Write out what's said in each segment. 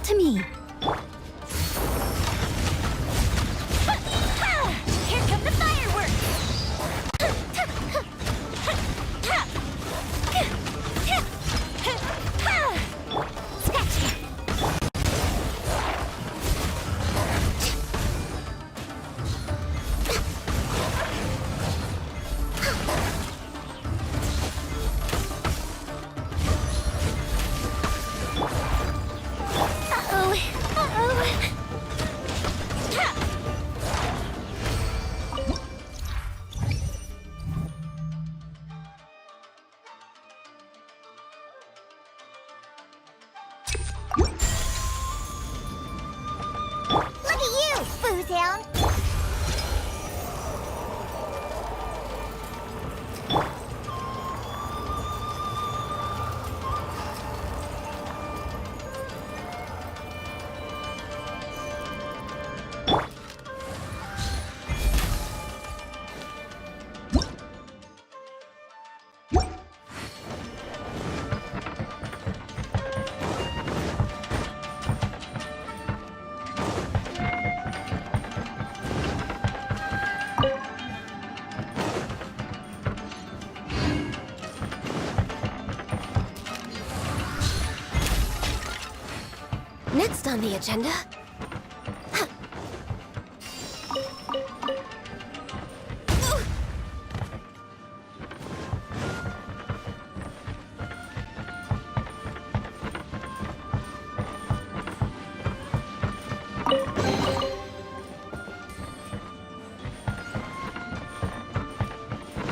to me. Here come the fireworks! Scratch! Look at you, booze hound! Next on the agenda...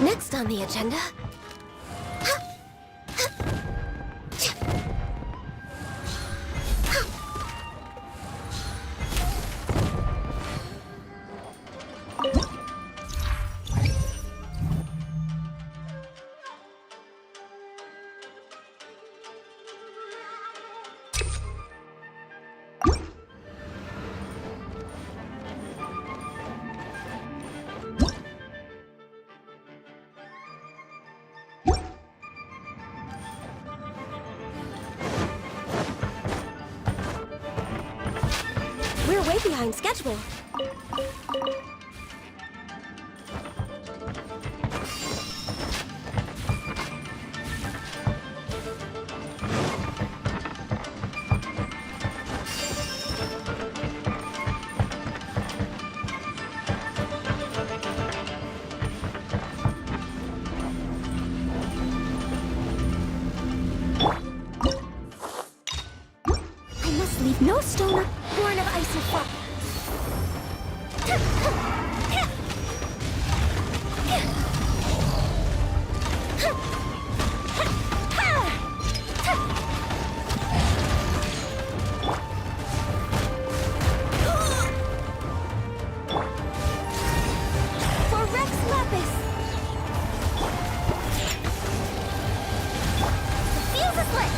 Next on the agenda... We're way behind schedule. I must leave no stone born of ice and fire. For Rex Lapis! The fuse is lit!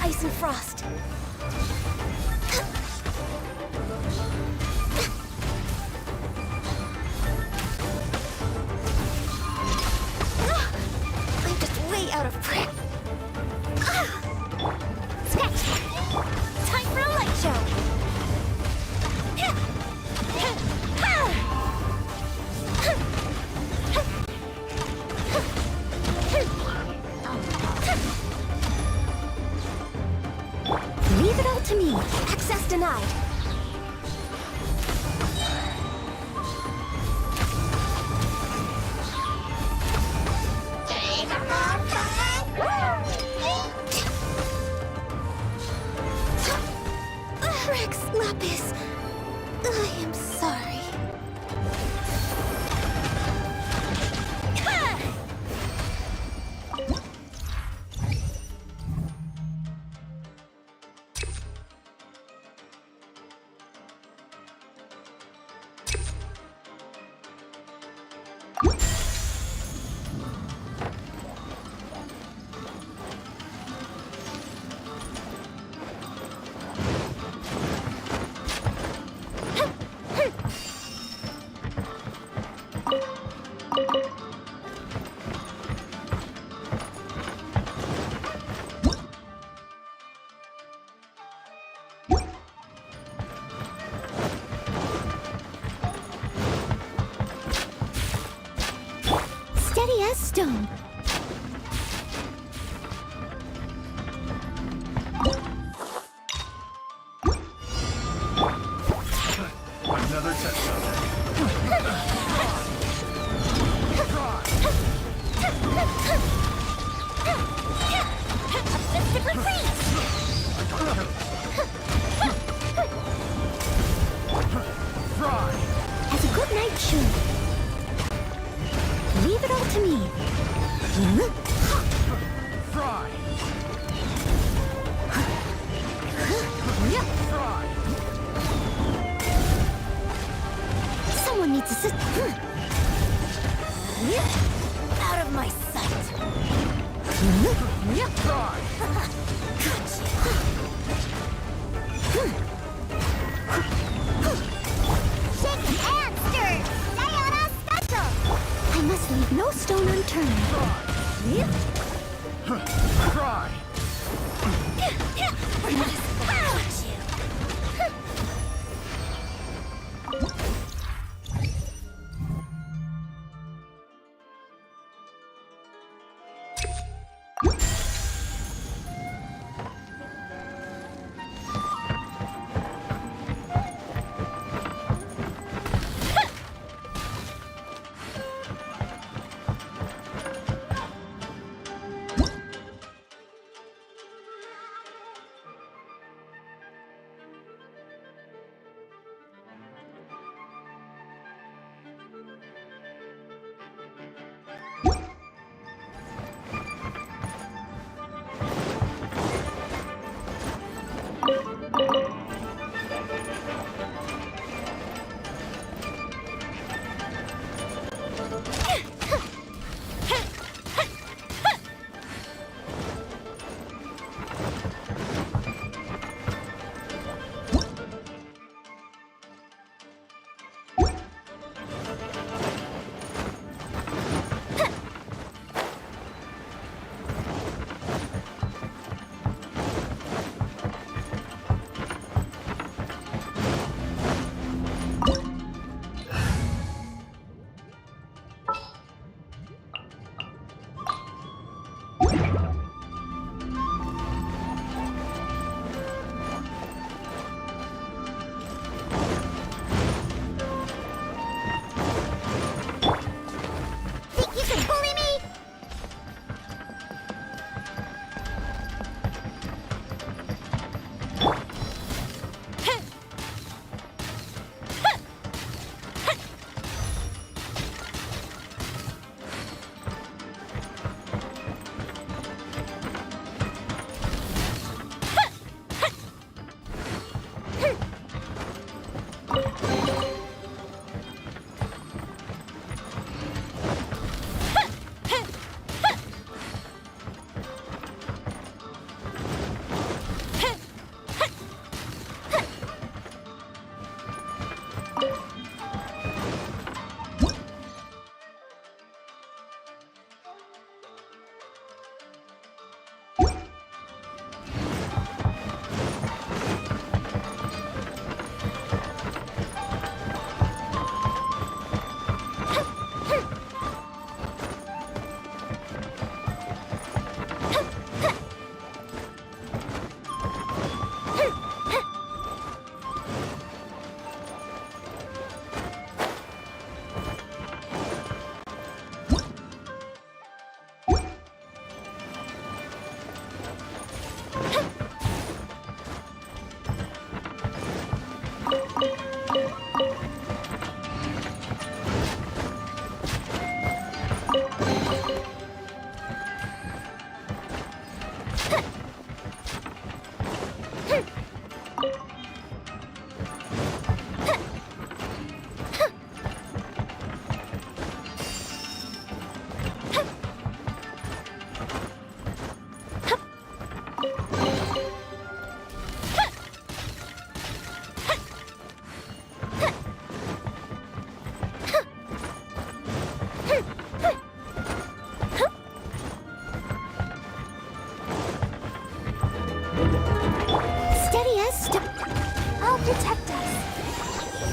ice and frost. I'm just way out of breath. Scratch that. Time for a light show. Leave it all to me. Access denied. Rex Lapis, I am sorry. Steady as stone. Another test subject. Let's give her freeze! Fry! As a good knight should. Leave it all to me. Fry! Fry! Someone needs to sit. Out of my sight! Fry! Shake and stir! Sayonara special! I must leave no stone unturned. Fry! Steady as I'll protect us.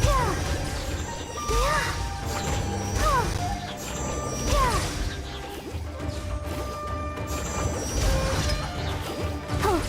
Yeah. Yeah. Oh. Yeah. Oh.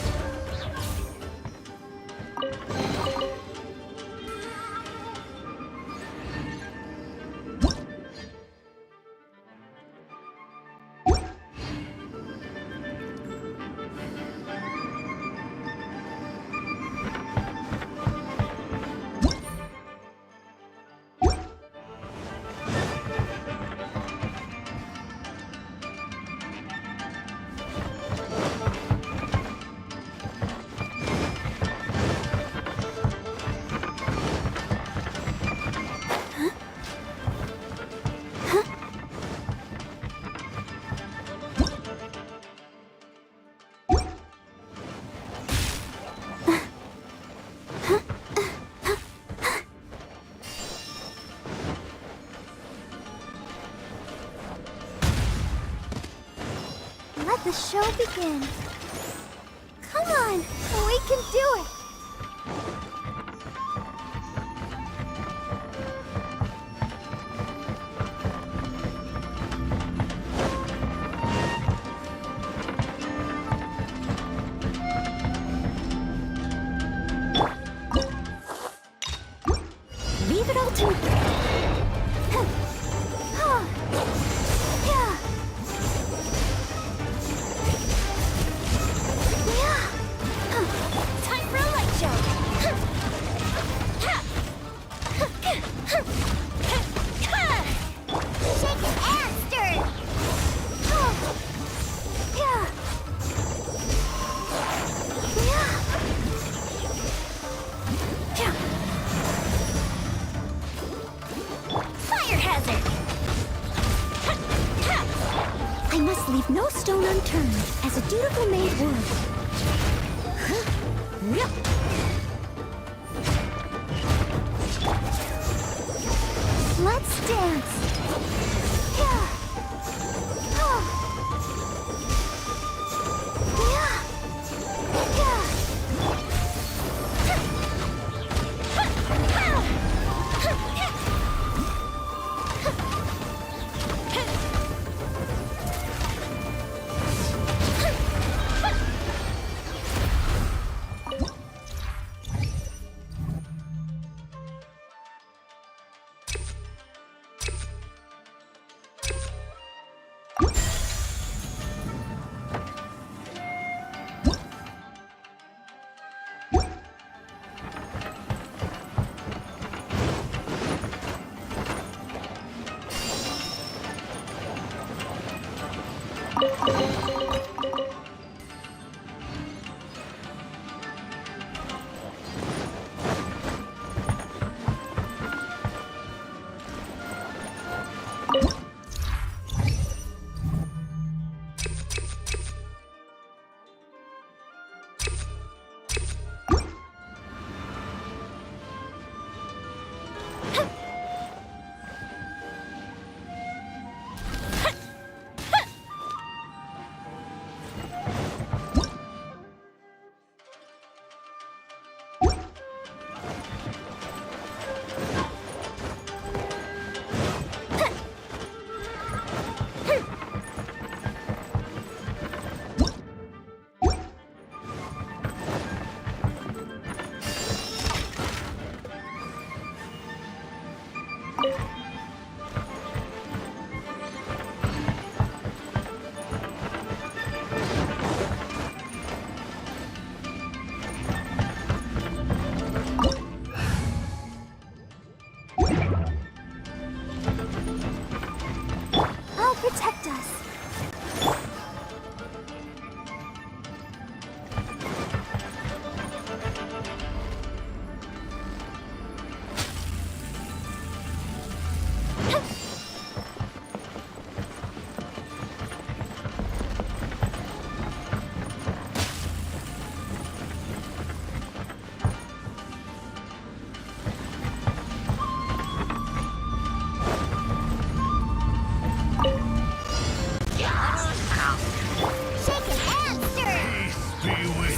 Let the show begin. Come on, we can do it. Leave it all to me. Time for a light show. Shaken and stirred. Yeah. Fire hazard. I must leave no stone unturned, as a dutiful maid would. Let's dance. Yeah. Oh. Yeah.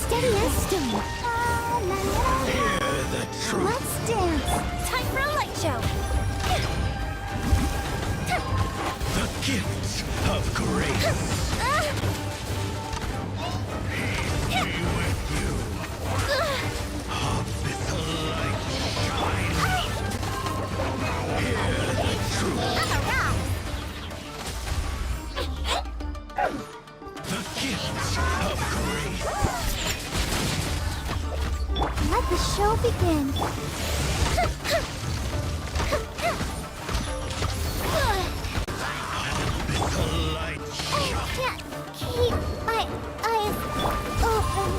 steady as stone. Hear the truth. Let's dance. Time for a light show. The gifts of grace. Be with you. Abyssal light shine. Hear the truth. The gifts of grace. Let the show begin. Abyssal light I shine. can't keep my eyes open.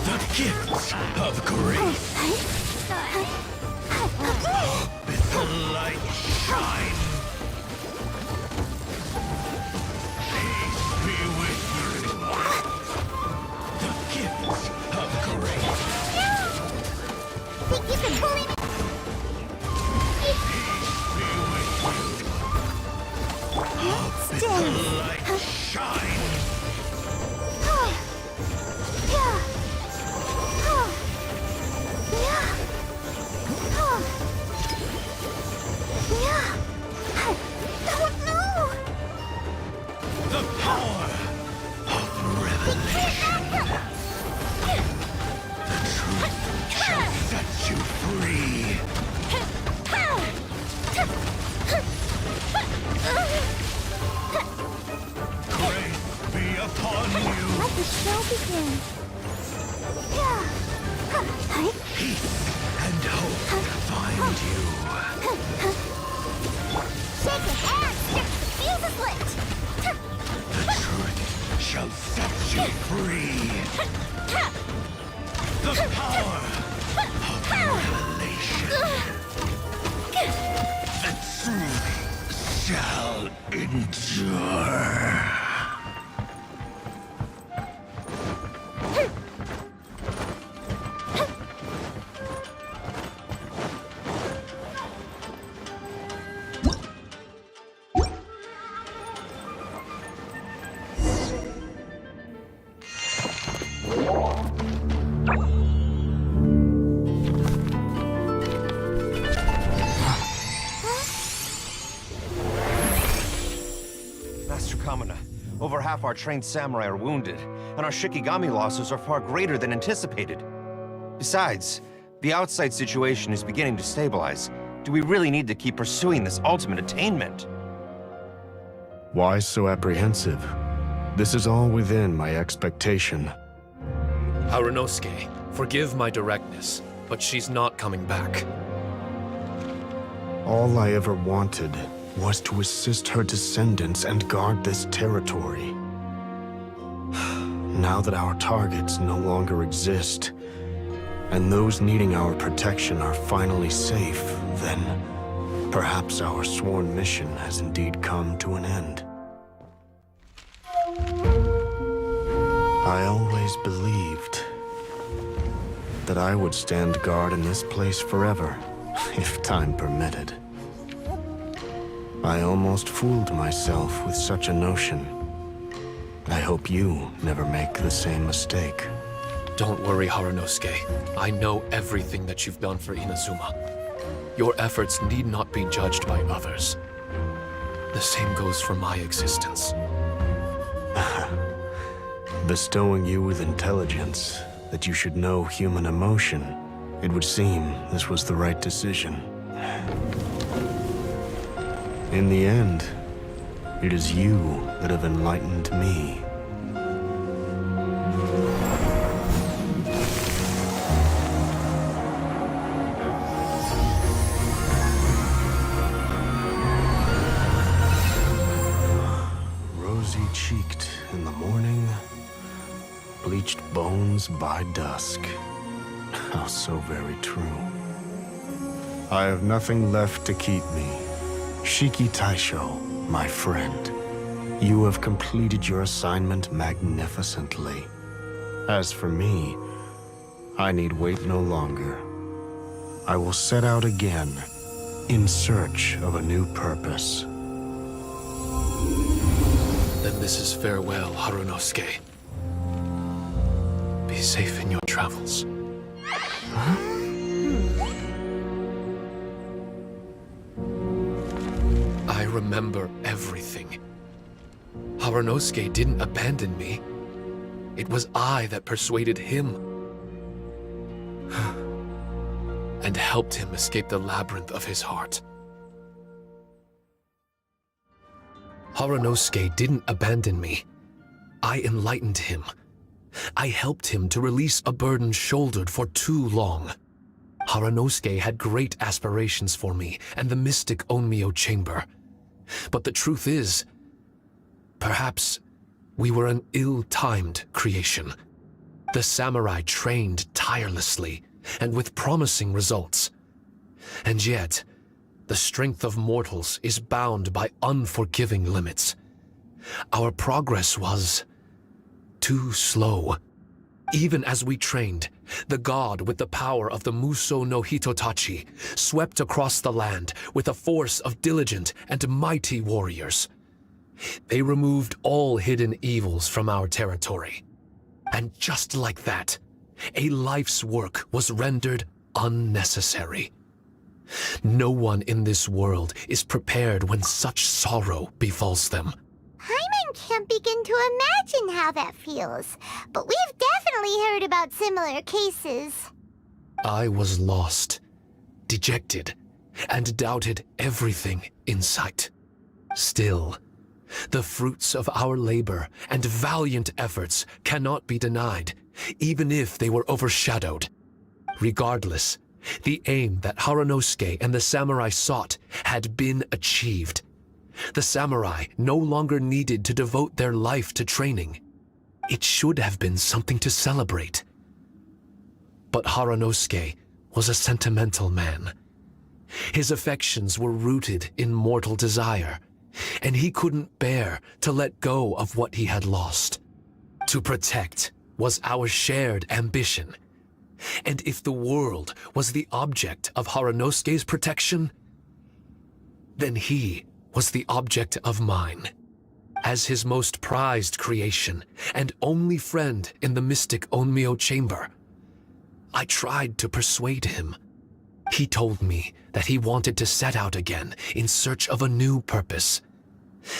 The gifts of grace. Abyssal light shine. Peace be with you. The gifts of grace. Think you can bully me? Be with you. Abyssal light shine. The power of revelation. The truth shall set you free. Grace be upon you. Let the show begin. Peace and hope find you. Shake your hand, stick the fuse is lit. The truth shall set you free. The power of revelation. The truth shall endure. Master Kamina, over half our trained samurai are wounded, and our Shikigami losses are far greater than anticipated. Besides, the outside situation is beginning to stabilize. Do we really need to keep pursuing this ultimate attainment? Why so apprehensive? This is all within my expectation. Harunosuke, forgive my directness, but she's not coming back. All I ever wanted was to assist her descendants and guard this territory. Now that our targets no longer exist, and those needing our protection are finally safe, then perhaps our sworn mission has indeed come to an end. I always believed that I would stand guard in this place forever, if time permitted. I almost fooled myself with such a notion. I hope you never make the same mistake. Don't worry, Harunosuke. I know everything that you've done for Inazuma. Your efforts need not be judged by others. The same goes for my existence. Bestowing you with intelligence, that you should know human emotion, it would seem this was the right decision. In the end, it is you that have enlightened me. Rosy-cheeked in the morning, bleached bones by dusk. How so very true. I have nothing left to keep me. Shiki Taisho, my friend, you have completed your assignment magnificently. As for me, I need wait no longer. I will set out again, in search of a new purpose. And this is farewell, Harunosuke. Be safe in your travels. I remember everything. Harunosuke didn't abandon me. It was I that persuaded him and helped him escape the labyrinth of his heart. Harunosuke didn't abandon me. I enlightened him. I helped him to release a burden shouldered for too long. Harunosuke had great aspirations for me and the mystic Onmyo chamber. But the truth is, perhaps we were an ill-timed creation. The samurai trained tirelessly and with promising results. And yet, the strength of mortals is bound by unforgiving limits. Our progress was too slow. Even as we trained, the god with the power of the Muso no Hitotachi swept across the land with a force of diligent and mighty warriors. They removed all hidden evils from our territory. And just like that, a life's work was rendered unnecessary. No one in this world is prepared when such sorrow befalls them. Paimon can't begin to imagine how that feels, but we've definitely heard about similar cases. I was lost, dejected, and doubted everything in sight. Still, the fruits of our labor and valiant efforts cannot be denied, even if they were overshadowed. Regardless, the aim that Harunosuke and the samurai sought had been achieved. The samurai no longer needed to devote their life to training. It should have been something to celebrate. But Harunosuke was a sentimental man. His affections were rooted in mortal desire, and he couldn't bear to let go of what he had lost. To protect was our shared ambition. And if the world was the object of Harunosuke's protection, then he was the object of mine. As his most prized creation and only friend in the mystic Onmyo chamber, I tried to persuade him. He told me that he wanted to set out again in search of a new purpose,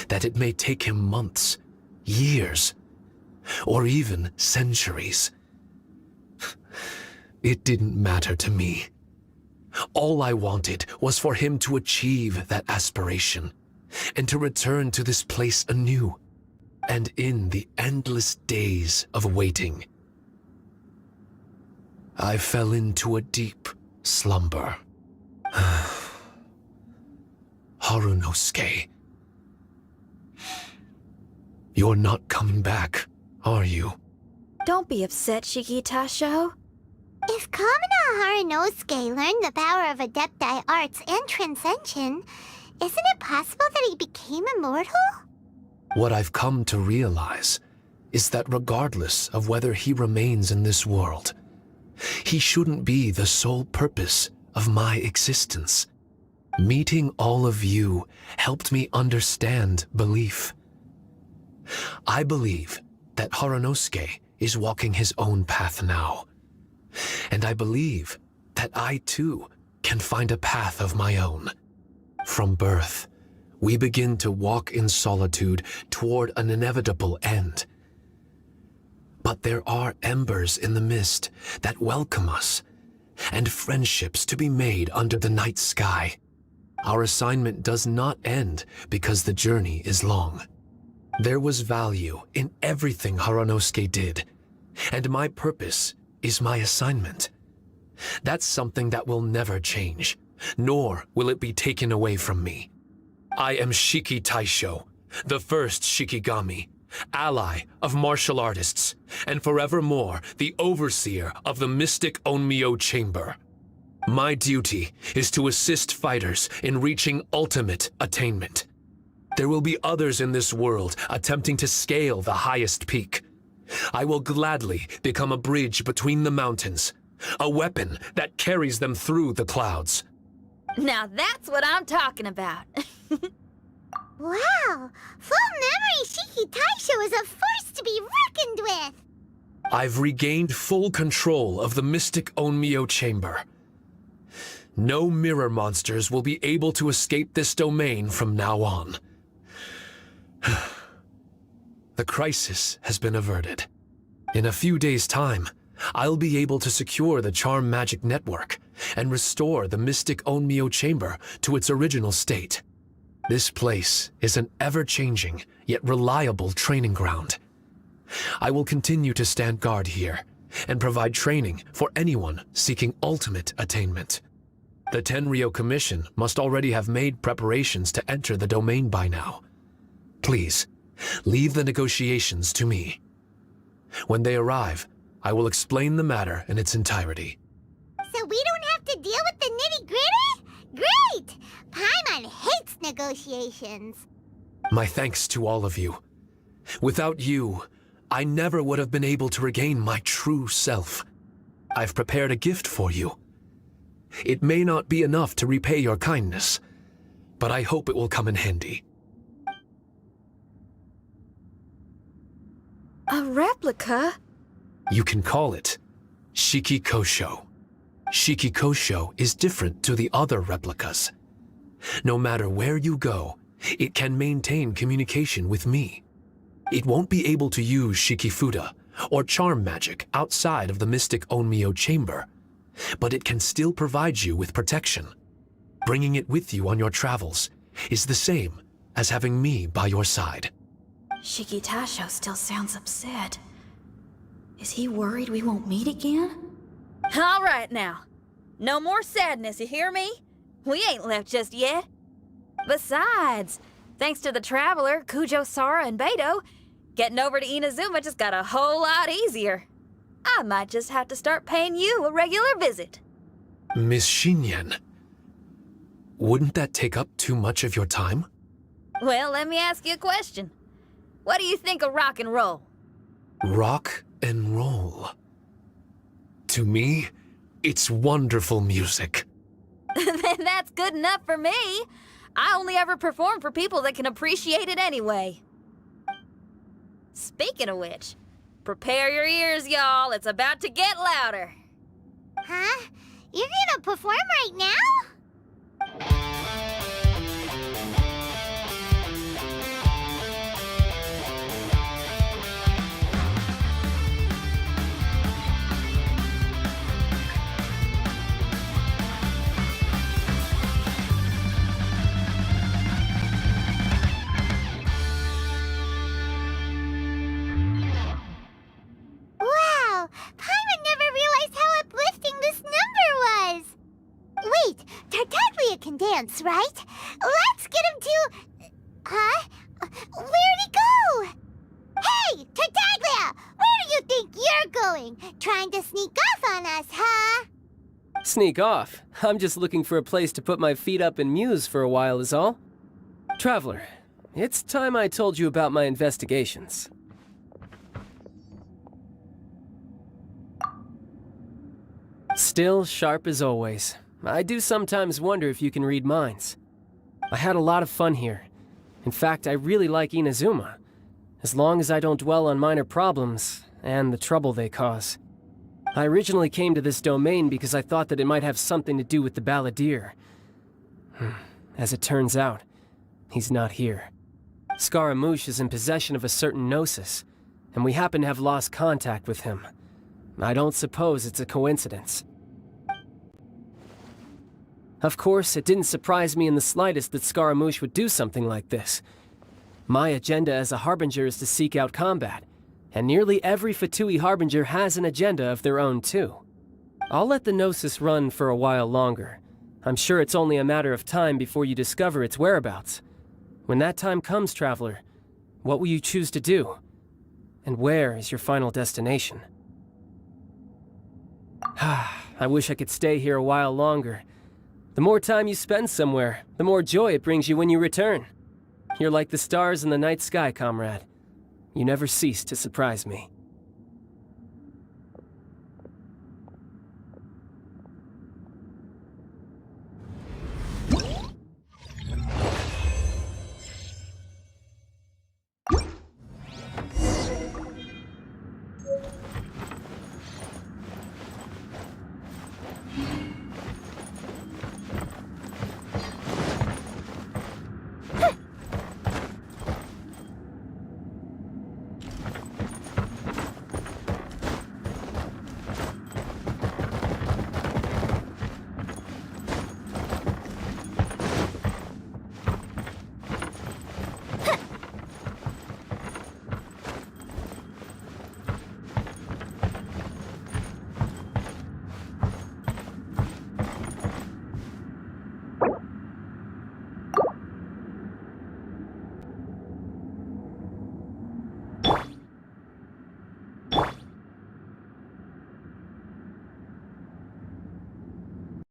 that it may take him months, years, or even centuries. It didn't matter to me. All I wanted was for him to achieve that aspiration, and to return to this place anew, and in the endless days of waiting, I fell into a deep slumber. Harunosuke, you're not coming back, are you? Don't be upset, Shikitasho. If Kamina Harunosuke learned the power of Adepti arts and Transcension, isn't it possible that he became immortal? What I've come to realize is that regardless of whether he remains in this world, he shouldn't be the sole purpose of my existence. Meeting all of you helped me understand belief. I believe that Harunosuke is walking his own path now. And I believe that I too can find a path of my own. From birth, we begin to walk in solitude toward an inevitable end. But there are embers in the mist that welcome us, and friendships to be made under the night sky. Our assignment does not end because the journey is long. There was value in everything Harunosuke did, and my purpose is my assignment. That's something that will never change, nor will it be taken away from me. I am Shiki Taisho, the first Shikigami, ally of martial artists, and forevermore the overseer of the mystic Onmyo chamber. My duty is to assist fighters in reaching ultimate attainment. There will be others in this world attempting to scale the highest peak. I will gladly become a bridge between the mountains, a weapon that carries them through the clouds. Now that's what I'm talking about. Wow! Full memory Shiki I've regained full control of the mystic Onmyo chamber. No mirror monsters will be able to escape this domain from now on. The crisis has been averted. In a few days' time, I'll be able to secure the charm magic network and restore the mystic Onmyo chamber to its original state. This place is an ever-changing yet reliable training ground. I will continue to stand guard here and provide training for anyone seeking ultimate attainment. The Tenryou Commission must already have made preparations to enter the domain by now. Please, leave the negotiations to me. When they arrive, I will explain the matter in its entirety. So we don't have to deal with the nitty-gritty? Great! Paimon hates negotiations. My thanks to all of you. Without you, I never would have been able to regain my true self. I've prepared a gift for you. It may not be enough to repay your kindness, but I hope it will come in handy. A replica? You can call it Shikikosho. Shikikosho is different to the other replicas. No matter where you go, it can maintain communication with me. It won't be able to use Shikifuda or charm magic outside of the mystic Onmyo chamber, but it can still provide you with protection. Bringing it with you on your travels is the same as having me by your side. Shikitasho still sounds upset. Is he worried we won't meet again? All right now. No more sadness, you hear me? We ain't left just yet. Besides, thanks to the Traveler, Kujo, Sara, and Beto, getting over to Inazuma just got a whole lot easier. I might just have to start paying you a regular visit. Miss Shinyan, wouldn't that take up too much of your time? Well, let me ask you a question. What do you think of rock and roll? Rock and roll. To me, it's wonderful music. Then that's good enough for me. I only ever perform for people that can appreciate it anyway. Speaking of which, prepare your ears, y'all. It's about to get louder. Huh? You're gonna perform right now? Wow! Paimon never realized how uplifting this number was! Wait, Tartaglia can dance, right? Let's get him to... Huh? Where'd he go? Hey, Tartaglia! Where do you think you're going? Trying to sneak off on us, huh? Sneak off? I'm just looking for a place to put my feet up and muse for a while is all. Traveler, it's time I told you about my investigations. Still sharp as always. I do sometimes wonder if you can read minds. I had a lot of fun here. In fact, I really like Inazuma, as long as I don't dwell on minor problems and the trouble they cause. I originally came to this domain because I thought that it might have something to do with the balladeer. As it turns out, he's not here. Scaramouche is in possession of a certain gnosis, and we happen to have lost contact with him. I don't suppose it's a coincidence. Of course, it didn't surprise me in the slightest that Scaramouche would do something like this. My agenda as a Harbinger is to seek out combat, and nearly every Fatui Harbinger has an agenda of their own too. I'll let the Gnosis run for a while longer. I'm sure it's only a matter of time before you discover its whereabouts. When that time comes, Traveler, what will you choose to do? And where is your final destination? I wish I could stay here a while longer. The more time you spend somewhere, the more joy it brings you when you return. You're like the stars in the night sky, comrade. You never cease to surprise me.